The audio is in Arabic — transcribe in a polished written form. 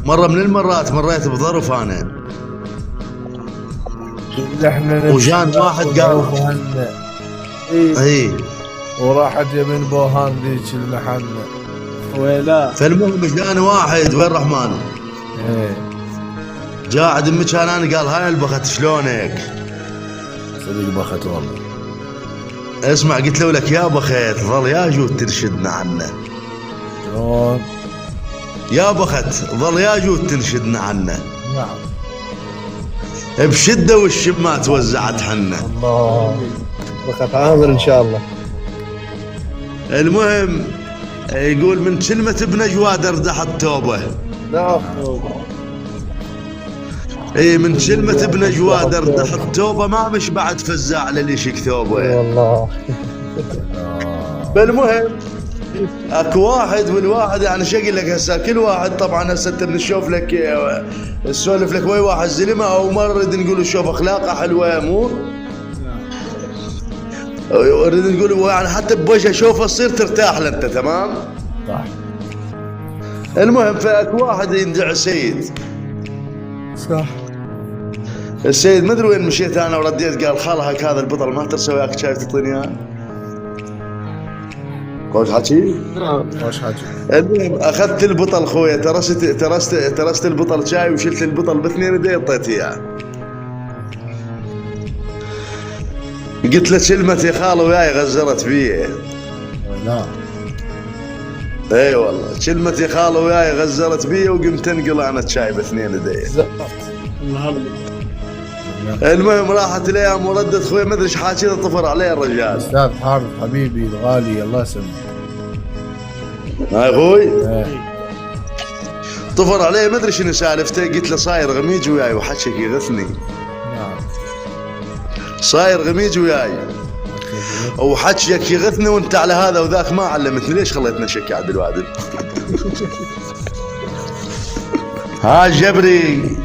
مرة من المرات مريت بظرف انا، احنا وجان واحد قال اي، وراحت يا بن بوهان ذيك المحنة ويلا. فالمهم جاني واحد وين رحمن ايه قاعد بمكان انا، قال هاي البخت شلونك؟ صدق بخت والله. اسمع قلت له لك يا بخت ظل يا جود ترشدنا عنه، شلون؟ يا بخت ظل يا جود ترشدنا عنه نعم بشدة والشمات وزعت حنا. الله بخت عامر ان شاء الله. المهم يقول من كلمة ابن جواد اردحت توبه. نعم اي من كلمة ابن جواد اردحت توبه، ما مش بعد فزاع لليشك ثوبه. والله. بالمهم اكو واحد والواحد يعني شقل لك هسه، كل واحد طبعا هسه انت بنشوف لك نسولف لك ويا واحد زلمه او ما نريد نقول شوف اخلاقه حلوه مو نريد نقول يعني حتى بوجهه شوفه تصير ترتاح له انت تمام. صح. المهم فاكو واحد يندعي سيد. صح. السيد ما ادري وين مشيت انا ورديت، قال خالها هذا البطل ما ترسى وياك شايف تعطيني اياه. خوش حكي؟ خوش حكي. المهم اخذت البطل خويا، ترست البطل شاي وشلت البطل باثنين يدي اعطيته اياه. قلت له كلمة يا خاله وياي غزرت بيه. لا اي والله كلمة يا خاله وياي غزرت بيه، وقمت انقل انا شاي باثنين يدي. المهم راحت الايام وردت خويا ما ادري ايش حاكي طفر عليه الرجال. استاذ حارث حبيبي الغالي الله يسلمك. هاي اخوي ايه. طفر عليه ما ادري شنو سالفته، قلت له صاير غميج وياي وحكيك يغثني. نعم. صاير غميج وياي وحكيك يغثني وانت على هذا وذاك ما علمتني، ليش خليتنا شك عبد الوادل؟ ها جبري